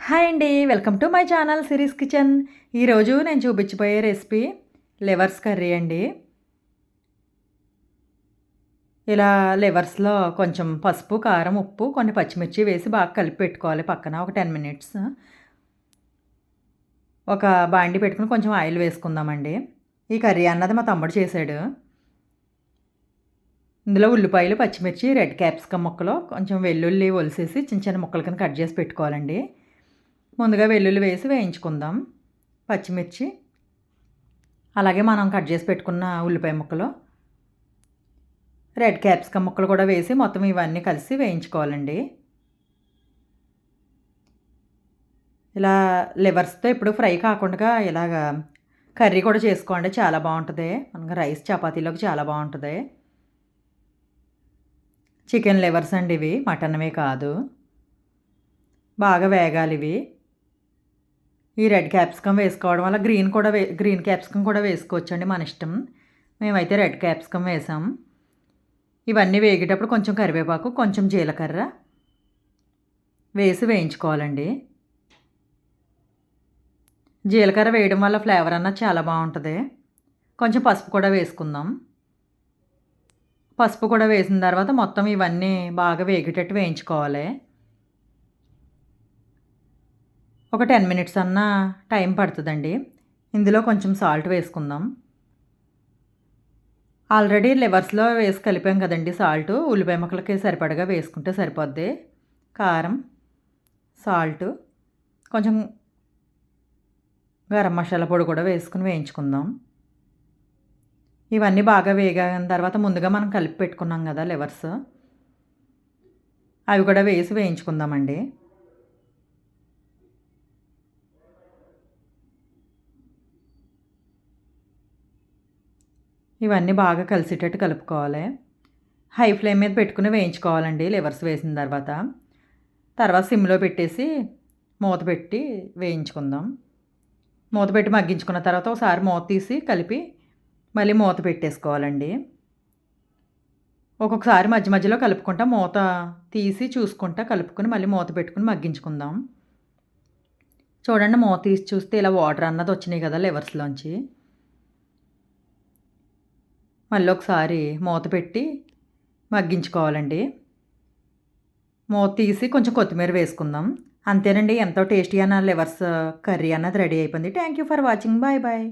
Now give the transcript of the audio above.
Hi అండి. Welcome to my channel series kitchen. ఈరోజు నేను చూపించబోయే రెసిపీ లివర్స్ కర్రీ అండి. ఇలా లివర్స్‌లో కొంచెం పసుపు, కారం, ఉప్పు, కొన్ని పచ్చిమిర్చి వేసి బాగా కలిపి పెట్టుకోవాలి పక్కన ఒక 10 మినిట్స్. ఒక బాండీ పెట్టుకొని కొంచెం ఆయిల్ వేసుకుందామండి. ఈ కర్రీ అన్నది మా తమ్ముడు చేశాడు. ఇందులో ఉల్లిపాయలు, పచ్చిమిర్చి, రెడ్ క్యాప్సికమ్ ముక్కలు, కొంచెం వెల్లుల్లి ఒలిసేసి చిన్న చిన్న ముక్కల కింద కట్ చేసి పెట్టుకోవాలండి. ముందుగా వెల్లుల్లి వేసి వేయించుకుందాం. పచ్చిమిర్చి, అలాగే మనం కట్ చేసి పెట్టుకున్న ఉల్లిపాయ ముక్కలు, రెడ్ క్యాప్సికమ్ ముక్కలు కూడా వేసి మొత్తం ఇవన్నీ కలిసి వేయించుకోవాలండి. ఇలా లివర్స్తో ఎప్పుడు ఫ్రై కాకుండా ఇలాగా కర్రీ కూడా చేసుకోండి, చాలా బాగుంటుంది. మనకి రైస్ చపాతీలోకి చాలా బాగుంటుంది. చికెన్ లివర్స్ అండి ఇవి, మటన్వే కాదు. బాగా వేగాలి ఇవి. ఈ రెడ్ క్యాప్సికమ్ వేసుకోవడం వల్ల గ్రీన్ క్యాప్సికమ్ కూడా వేసుకోవచ్చండి, మన ఇష్టం. మేమైతే రెడ్ క్యాప్సికమ్ వేసాం. ఇవన్నీ వేగేటప్పుడు కొంచెం కరివేపాకు, కొంచెం జీలకర్ర వేసి వేయించుకోవాలండి. జీలకర్ర వేయడం వల్ల ఫ్లేవర్ అన్నది చాలా బాగుంటుంది. కొంచెం పసుపు కూడా వేసుకుందాం. పసుపు కూడా వేసిన తర్వాత మొత్తం ఇవన్నీ బాగా వేగేటట్టు వేయించుకోవాలి. ఒక 10 మినిట్స్ అన్నా టైం పడుతుందండి. ఇందులో కొంచెం సాల్ట్ వేసుకుందాం. ఆల్రెడీ లివర్స్లో వేసి కలిపాం కదండి సాల్ట్. ఉల్లిపాయ ముక్కలకి సరిపడగా వేసుకుంటే సరిపోద్ది. కారం, సాల్ట్, కొంచెం గరం మసాలా పొడి కూడా వేసుకుని వేయించుకుందాం. ఇవన్నీ బాగా వేగిన తర్వాత ముందుగా మనం కలిపి పెట్టుకున్నాం కదా లివర్స్, అవి కూడా వేసి వేయించుకుందామండి. ఇవన్నీ బాగా కలిసేటట్టు కలుపుకోవాలి. హై ఫ్లేమ్ మీద పెట్టుకుని వేయించుకోవాలండి లివర్స్ వేసిన తర్వాత. తర్వాత సిమ్లో పెట్టేసి మూత పెట్టి వేయించుకుందాం. మూత పెట్టి మగ్గించుకున్న తర్వాత ఒకసారి మూత తీసి కలిపి మళ్ళీ మూత పెట్టేసుకోవాలండి. ఒక్కొక్కసారి మధ్య మధ్యలో కలుపుకుంటా మూత తీసి చూసుకుంటా కలుపుకొని మళ్ళీ మూత పెట్టుకుని మగ్గించుకుందాం. చూడండి, మూత తీసి చూస్తే ఇలా వాటర్ అన్నది వచ్చినాయి కదా లివర్స్లోంచి. మళ్ళీ ఒకసారి మూత పెట్టి మగ్గించుకోవాలండి. మూత తీసి కొంచెం కొత్తిమీర వేసుకుందాం. అంతేనండి, ఎంతో టేస్టీ అయిన లివర్స్ కర్రీ అన్నది రెడీ అయిపోయింది. Thank you for watching. Bye bye.